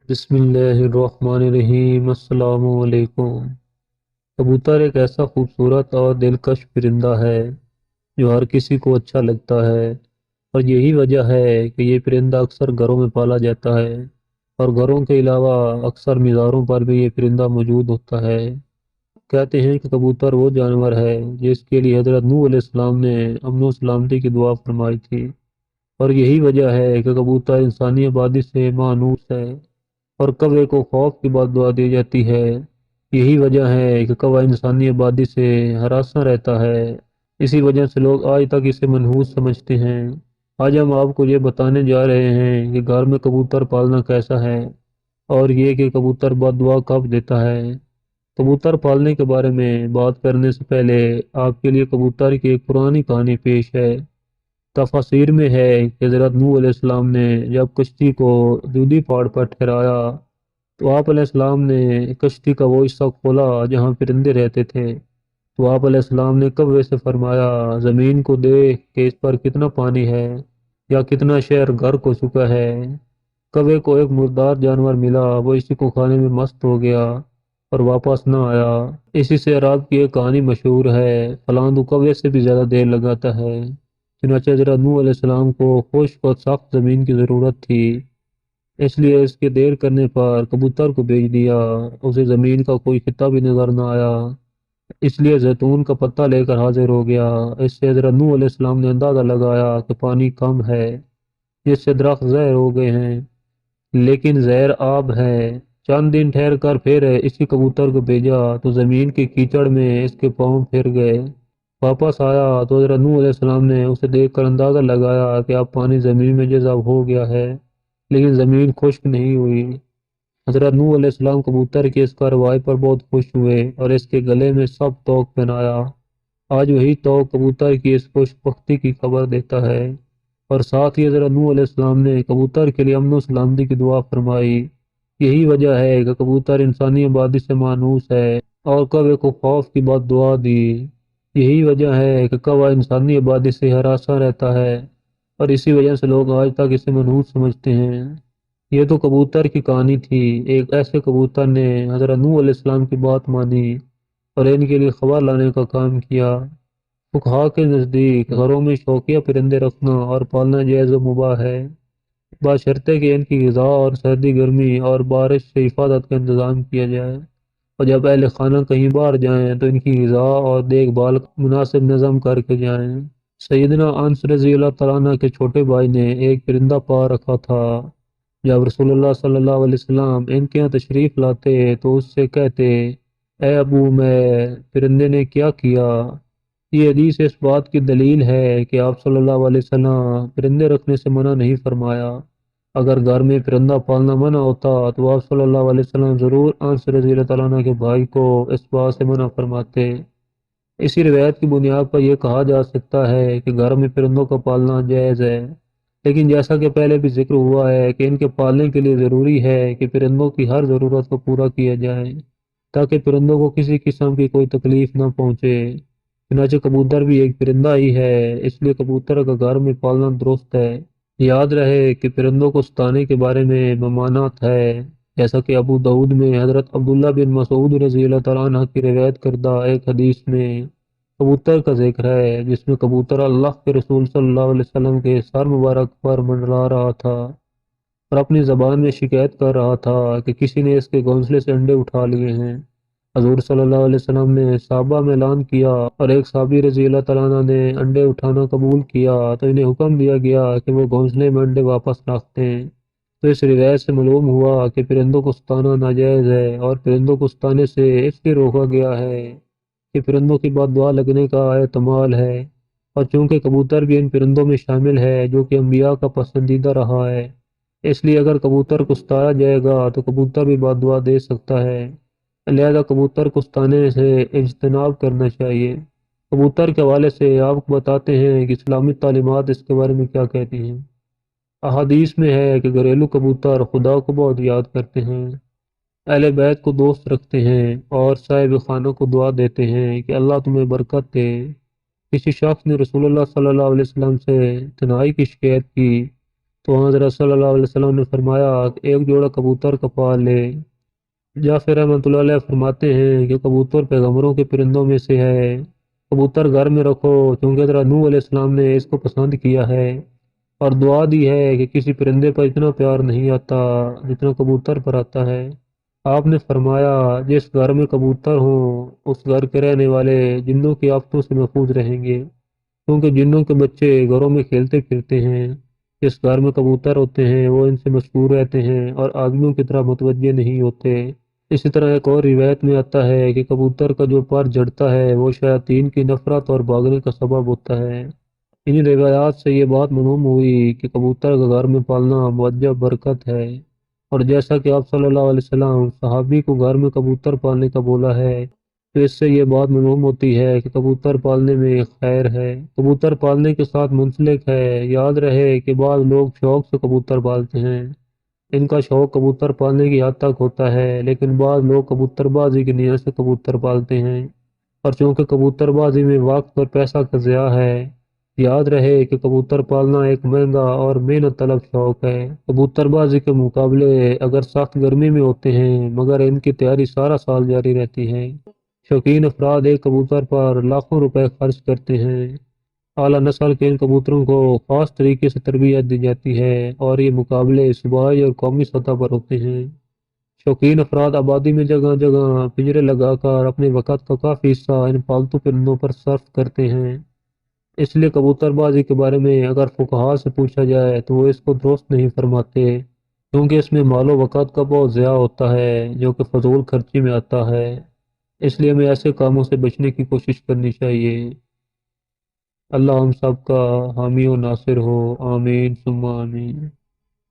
بسم اللہ الرحمن الرحیم۔ السلام علیکم۔ کبوتر ایک ایسا خوبصورت اور دلکش پرندہ ہے جو ہر کسی کو اچھا لگتا ہے، اور یہی وجہ ہے کہ یہ پرندہ اکثر گھروں میں پالا جاتا ہے، اور گھروں کے علاوہ اکثر مزاروں پر بھی یہ پرندہ موجود ہوتا ہے۔ کہتے ہیں کہ کبوتر وہ جانور ہے جس کے لیے حضرت نوح علیہ السلام نے امن و سلامتی کی دعا فرمائی تھی، اور یہی وجہ ہے کہ کبوتر انسانی آبادی سے مانوس ہے، اور کوے کو خوف کی بات دعا دی جاتی ہے۔ یہی وجہ ہے کہ کوہ انسانی آبادی سے ہراساں رہتا ہے، اسی وجہ سے لوگ آج تک اسے منحوس سمجھتے ہیں۔ آج ہم آپ کو یہ بتانے جا رہے ہیں کہ گھر میں کبوتر پالنا کیسا ہے، اور یہ کہ کبوتر بد دعا کب دیتا ہے۔ کبوتر پالنے کے بارے میں بات کرنے سے پہلے آپ کے لیے کبوتر کی ایک پرانی کہانی پیش ہے۔ تفاسیر میں ہے کہ حضرت نوح علیہ السلام نے جب کشتی کو دودھی پہاڑ پر ٹھہرایا تو آپ علیہ السلام نے کشتی کا وہ حصہ کھولا جہاں پرندے رہتے تھے، تو آپ علیہ السلام نے کوے سے فرمایا، زمین کو دیکھ کہ اس پر کتنا پانی ہے یا کتنا شہر غرق ہو چکا ہے۔ کوے کو ایک مردار جانور ملا، وہ اسی کو کھانے میں مست ہو گیا اور واپس نہ آیا۔ اسی سے عرب کی ایک کہانی مشہور ہے، فلاں کوے سے بھی زیادہ دیر لگاتا ہے۔ چنانچہ حضرت نوح علیہ السلام کو خشک اور سخت زمین کی ضرورت تھی، اس لیے اس کے دیر کرنے پر کبوتر کو بھیج دیا۔ اسے زمین کا کوئی خطہ بھی نظر نہ آیا، اس لیے زیتون کا پتہ لے کر حاضر ہو گیا۔ اس سے حضرت نوح علیہ السلام نے اندازہ لگایا کہ پانی کم ہے، جس سے درخت زہر ہو گئے ہیں، لیکن زہر آب ہے۔ چند دن ٹھہر کر پھر اسی کبوتر کو بھیجا تو زمین کے کیچڑ میں اس کے پاؤں پھر گئے۔ واپس آیا تو حضرت نوح علیہ السلام نے اسے دیکھ کر اندازہ لگایا کہ اب پانی زمین میں جذب ہو گیا ہے، لیکن زمین خشک نہیں ہوئی۔ حضرت نوح علیہ السلام کبوتر کی اس کارروائی پر بہت خوش ہوئے اور اس کے گلے میں سب توق پہنایا۔ آج وہی توق کبوتر کی اس خوش بختی کی خبر دیتا ہے، اور ساتھ ہی حضرت نوح علیہ السلام نے کبوتر کے لیے امن و سلامتی کی دعا فرمائی۔ یہی وجہ ہے کہ کبوتر انسانی آبادی سے مانوس ہے، اور کوے کو خوف کی بد دعا دی۔ یہی وجہ ہے کہ کوہ انسانی آبادی سے ہراساں رہتا ہے، اور اسی وجہ سے لوگ آج تک اسے منحوس سمجھتے ہیں۔ یہ تو کبوتر کی کہانی تھی۔ ایک ایسے کبوتر نے حضرت نوح علیہ السلام کی بات مانی اور ان کے لیے خبر لانے کا کام کیا۔ فقہا کے نزدیک گھروں میں شوقیہ پرندے رکھنا اور پالنا جائز و مباح ہے، بشرطے کہ ان کی غذا اور سردی گرمی اور بارش سے حفاظت کا انتظام کیا جائے، اور جب اہل خانہ کہیں باہر جائیں تو ان کی غذا اور دیکھ بھال کا مناسب نظم کر کے جائیں۔ سیدنا انس رضی اللہ تعالیٰ عنہ کے چھوٹے بھائی نے ایک پرندہ پا رکھا تھا۔ جب رسول اللہ صلی اللہ علیہ وسلم ان کے یہاں تشریف لاتے تو اس سے کہتے، اے ابو عمیر، پرندے نے کیا کیا؟ یہ حدیث اس بات کی دلیل ہے کہ آپ صلی اللہ علیہ وسلم پرندے رکھنے سے منع نہیں فرمایا۔ اگر گھر میں پرندہ پالنا منع ہوتا تو آپ صلی اللہ علیہ وسلم ضرور انس رضی اللہ تعالیٰ عنہ کے بھائی کو اس بات سے منع فرماتے۔ اسی روایت کی بنیاد پر یہ کہا جا سکتا ہے کہ گھر میں پرندوں کا پالنا جائز ہے، لیکن جیسا کہ پہلے بھی ذکر ہوا ہے کہ ان کے پالنے کے لیے ضروری ہے کہ پرندوں کی ہر ضرورت کو پورا کیا جائے، تاکہ پرندوں کو کسی قسم کی کوئی تکلیف نہ پہنچے۔ چنانچہ کبوتر بھی ایک پرندہ ہی ہے، اس لیے کبوتر کا گھر میں پالنا درست ہے۔ یاد رہے کہ پرندوں کو ستانے کے بارے میں ممانعت ہے، جیسا کہ ابو داؤد میں حضرت عبداللہ بن مسعود رضی اللہ تعالیٰ عنہ کی روایت کردہ ایک حدیث میں کبوتر کا ذکر ہے، جس میں کبوتر اللہ کے رسول صلی اللہ علیہ وسلم کے سر مبارک پر منڈلا رہا تھا اور اپنی زبان میں شکایت کر رہا تھا کہ کسی نے اس کے گھونسلے سے انڈے اٹھا لیے ہیں۔ حضور صلی اللہ علیہ وسلم نے صحابہ میں اعلان کیا، اور ایک صحابی رضی اللہ تعالیٰ عنہ نے انڈے اٹھانا قبول کیا تو انہیں حکم دیا گیا کہ وہ گھونسلے میں انڈے واپس رکھ دیں۔ تو اس روایت سے معلوم ہوا کہ پرندوں کو ستانا ناجائز ہے، اور پرندوں کو ستانے سے اس لیے روکا گیا ہے کہ پرندوں کی بد دعا لگنے کا احتمال ہے، اور چونکہ کبوتر بھی ان پرندوں میں شامل ہے جو کہ انبیاء کا پسندیدہ رہا ہے، اس لیے اگر کبوتر کو ستایا جائے گا تو کبوتر بھی بد دعا دے سکتا ہے، لہذا کبوتر کو ستانے سے اجتناب کرنا چاہیے۔ کبوتر کے حوالے سے آپ کو بتاتے ہیں کہ اسلامی تعلیمات اس کے بارے میں کیا کہتی ہیں۔ احادیث میں ہے کہ گھریلو کبوتر خدا کو بہت یاد کرتے ہیں، اہل بیت کو دوست رکھتے ہیں، اور صاحب خانہ کو دعا دیتے ہیں کہ اللہ تمہیں برکت دے۔ کسی شخص نے رسول اللہ صلی اللہ علیہ وسلم سے تنہائی کی شکایت کی تو حضرت صلی اللہ علیہ وسلم نے فرمایا کہ ایک جوڑا کبوتر کا پال لے۔ جعفر رحمۃ اللہ علیہ فرماتے ہیں کہ کبوتر پیغمبروں کے پرندوں میں سے ہے۔ کبوتر گھر میں رکھو کیونکہ حضرت نوح علیہ السلام نے اس کو پسند کیا ہے، اور دعا دی ہے کہ کسی پرندے پر اتنا پیار نہیں آتا جتنا کبوتر پر آتا ہے۔ آپ نے فرمایا جس گھر میں کبوتر ہوں اس گھر کے رہنے والے جنوں کی آفتوں سے محفوظ رہیں گے، کیونکہ جنوں کے بچے گھروں میں کھیلتے پھرتے ہیں۔ جس گھر میں کبوتر ہوتے ہیں وہ ان سے مشہور رہتے ہیں اور آدمیوں کی طرح متوجہ نہیں ہوتے۔ اسی طرح ایک اور روایت میں آتا ہے کہ کبوتر کا جو پر جھڑتا ہے وہ شیاطین کی نفرت اور بھاگنے کا سبب ہوتا ہے۔ ان روایات سے یہ بات معلوم ہوئی کہ کبوتر کا گھر میں پالنا موجب برکت ہے، اور جیسا کہ آپ صلی اللہ علیہ وسلم صحابی کو گھر میں کبوتر پالنے کا بولا ہے، تو اس سے یہ بات معلوم ہوتی ہے کہ کبوتر پالنے میں خیر ہے۔ کبوتر پالنے کے ساتھ منسلک ہے۔ یاد رہے کہ بعض لوگ شوق سے کبوتر پالتے ہیں، ان کا شوق کبوتر پالنے کی حد تک ہوتا ہے، لیکن بعض لوگ کبوتر بازی کی نیت سے کبوتر پالتے ہیں، اور چونکہ کبوتر بازی میں وقت اور پیسہ کا ضیاع ہے۔ یاد رہے کہ کبوتر پالنا ایک مہنگا اور محنت طلب شوق ہے۔ کبوتر بازی کے مقابلے اگر سخت گرمی میں ہوتے ہیں، مگر ان کی تیاری سارا سال جاری رہتی ہے۔ شوقین افراد ایک کبوتر پر لاکھوں روپے خرچ کرتے ہیں۔ اعلیٰ نسل کے ان کبوتروں کو خاص طریقے سے تربیت دی جاتی ہے، اور یہ مقابلے صوبائی اور قومی سطح پر ہوتے ہیں۔ شوقین افراد آبادی میں جگہ جگہ پنجرے لگا کر اپنے وقت کا کافی حصہ ان پالتو پرندوں پر صرف کرتے ہیں۔ اس لیے کبوتر بازی کے بارے میں اگر فقہا سے پوچھا جائے تو وہ اس کو درست نہیں فرماتے، کیونکہ اس میں مال و وقت کا بہت ضیاع ہوتا ہے جو کہ فضول خرچی میں آتا ہے۔ اس لیے ہمیں ایسے کاموں سے بچنے کی کوشش کرنی چاہیے۔ اللہ ہم سب کا حامی و ناصر ہو، آمین ثم آمین۔